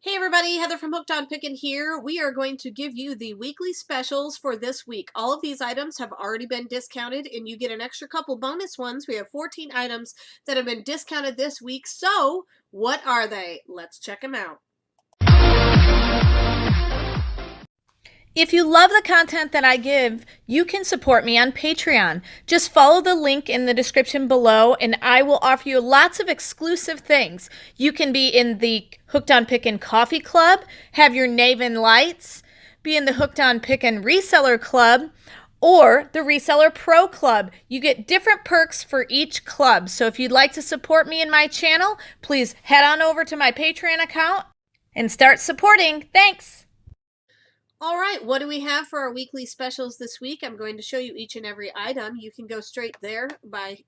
Hey everybody, Heather from Hooked on Pickin here. We are going to give you the weekly specials for this week. All of these items have already been discounted and you get an extra couple bonus ones. We have 14 items that have been discounted this week. So what are they? Let's check them out. If you love the content that I give, you can support me on Patreon. Just follow the link in the description below and I will offer you lots of exclusive things. You can be in the Hooked on Pickin Coffee Club, have your Naven Lights, be in the Hooked on Pickin Reseller Club, or the Reseller Pro Club. You get different perks for each club. So if you'd like to support me in my channel, please head on over to my Patreon account and start supporting. Thanks! All right, what do we have for our weekly specials this week? I'm going to show you each and every item. You can go straight there by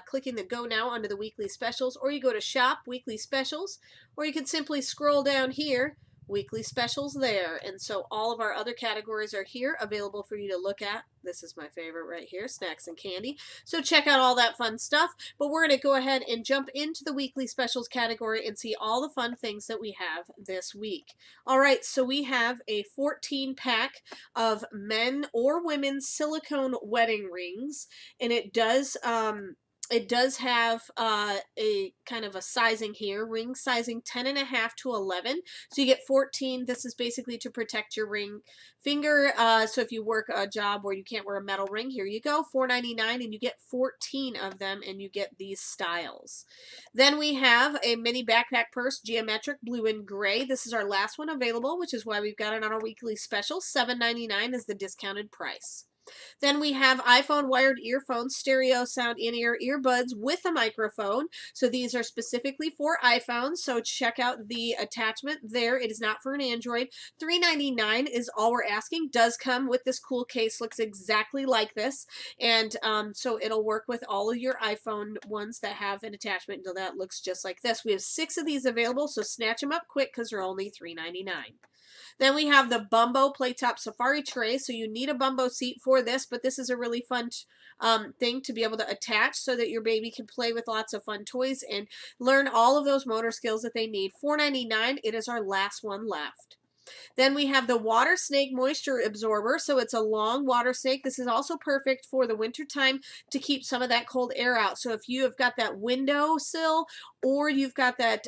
clicking the Go Now under the weekly specials, or you go to Shop, Weekly Specials, or you can simply scroll down here, Weekly Specials there. And so all of our other categories are here available for you to look at. This is my favorite right here, snacks and candy. So check out all that fun stuff. But we're going to go ahead and jump into the weekly specials category and see all the fun things that we have this week. All right, so we have a 14 pack of men or women's silicone wedding rings, and it does have a kind of a sizing here, ring sizing 10.5 to 11. So you get 14. This is basically to protect your ring finger. So if you work a job where you can't wear a metal ring, here you go, $4.99, and you get 14 of them, and you get these styles. Then we have a mini backpack purse, geometric blue and gray. This is our last one available, which is why we've got it on our weekly special. $7.99 is the discounted price. Then we have iPhone wired earphones, stereo sound in-ear earbuds with a microphone. So these are specifically for iPhones. So check out the attachment there. It is not for an Android. $3.99 is all we're asking. Does come with this cool case. Looks exactly like this. And so it'll work with all of your iPhone ones that have an attachment that looks just like this. We have 6 of these available. So snatch them up quick because they're only $3.99. Then we have the Bumbo Playtop Safari Tray. So you need a Bumbo seat for this, but this is a really fun thing to be able to attach so that your baby can play with lots of fun toys and learn all of those motor skills that they need. $4.99. It is our last one left. Then we have the Water Snake Moisture Absorber. So it's a long water snake. This is also perfect for the winter time to keep some of that cold air out. So if you have got that window sill or you've got that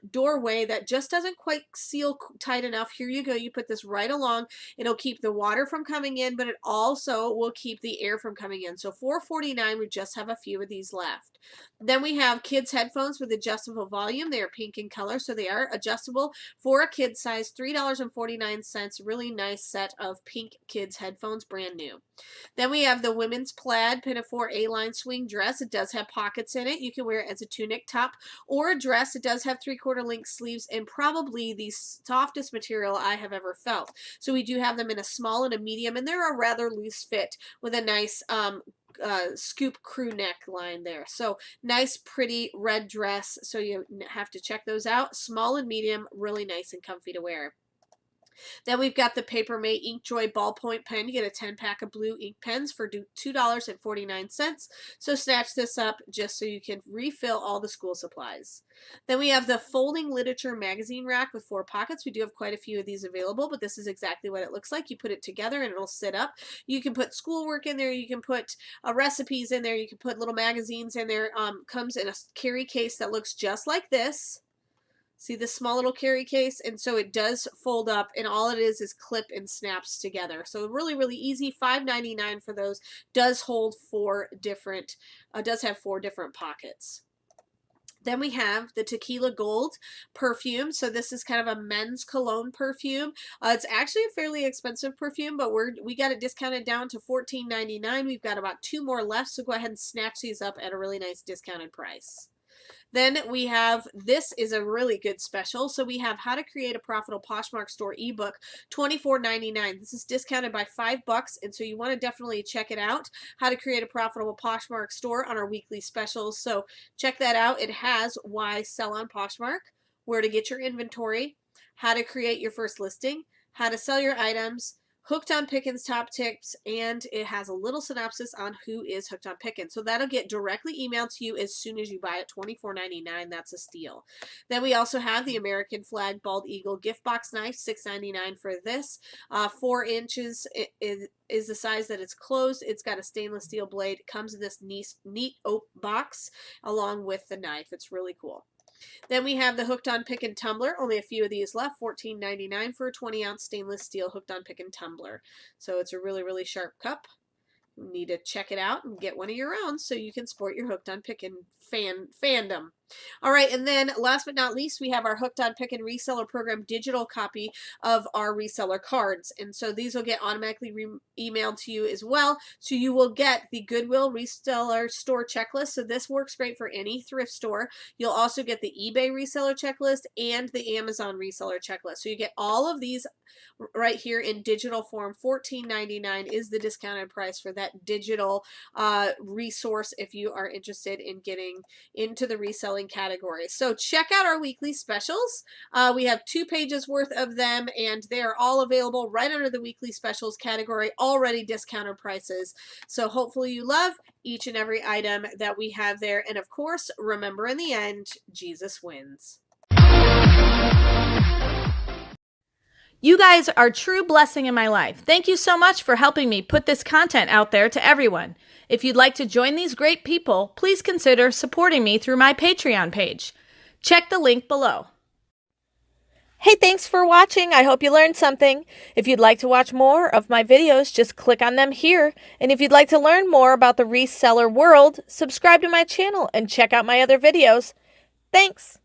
doorway that just doesn't quite seal tight enough, here you go. You put this right along. It'll keep the water from coming in, but it also will keep the air from coming in. So $4.49, we just have a few of these left. Then we have kids headphones with adjustable volume. They are pink in color, so they are adjustable for a kid size. $3.49. Really nice set of pink kids headphones, brand new. Then we have the women's plaid Pinafore A-line swing dress. It does have pockets in it. You can wear it as a tunic top or a dress. It does have 3/4 length sleeves and probably the softest material I have ever felt. So we do have them in a small and a medium, and they're a rather loose fit with a nice scoop crew neckline there. So nice pretty red dress, so you have to check those out. Small and medium, really nice and comfy to wear. Then we've got the Paper Mate Inkjoy ballpoint pen. You get a 10-pack of blue ink pens for $2.49. So snatch this up just so you can refill all the school supplies. Then we have the folding literature magazine rack with 4 pockets. We do have quite a few of these available, but this is exactly what it looks like. You put it together and it'll sit up. You can put schoolwork in there. You can put recipes in there. You can put little magazines in there. Comes in a carry case that looks just like this. See this small little carry case? And so it does fold up, and all it is clip and snaps together. So really, really easy. $5.99 for those. Does hold 4 different, does have 4 different pockets. Then we have the Tequila Gold perfume. So this is kind of a men's cologne perfume. It's actually a fairly expensive perfume, but we got it discounted down to $14.99. We've got about 2 more left, so go ahead and snatch these up at a really nice discounted price. Then we have, this is a really good special. So we have How to Create a Profitable Poshmark Store ebook, $24.99. This is discounted by $5, and so you want to definitely check it out. How to Create a Profitable Poshmark Store on our weekly specials. So check that out. It has why sell on Poshmark, where to get your inventory, how to create your first listing, how to sell your items, Hooked on Pickin's top tips, and it has a little synopsis on who is hooked on Pickin. So that'll get directly emailed to you as soon as you buy it. $24.99. That's a steal. Then we also have the American Flag Bald Eagle gift box knife, $6.99 for this. 4 inches is the size that it's closed. It's got a stainless steel blade. It comes in this neat oak box along with the knife. It's really cool. Then we have the Hooked on Pickin tumbler. Only a few of these left. $14.99 for a 20-ounce stainless steel Hooked on Pickin tumbler. So it's a really, really sharp cup. You need to check it out and get one of your own so you can sport your Hooked on Pickin fandom. All right, and then last but not least, we have our Hooked on Pickin reseller program digital copy of our reseller cards. And so these will get automatically emailed to you as well. So you will get the Goodwill reseller store checklist. So this works great for any thrift store. You'll also get the eBay reseller checklist and the Amazon reseller checklist. So you get all of these right here in digital form. $14.99 is the discounted price for that digital resource if you are interested in getting into the reselling category. So check out our weekly specials. We have 2 pages worth of them, and they're all available right under the weekly specials category, already discounted prices. So hopefully you love each and every item that we have there. And of course, remember in the end, Jesus wins. You guys are a true blessing in my life. Thank you so much for helping me put this content out there to everyone. If you'd like to join these great people, please consider supporting me through my Patreon page. Check the link below. Hey, thanks for watching. I hope you learned something. If you'd like to watch more of my videos, just click on them here. And if you'd like to learn more about the reseller world, subscribe to my channel and check out my other videos. Thanks.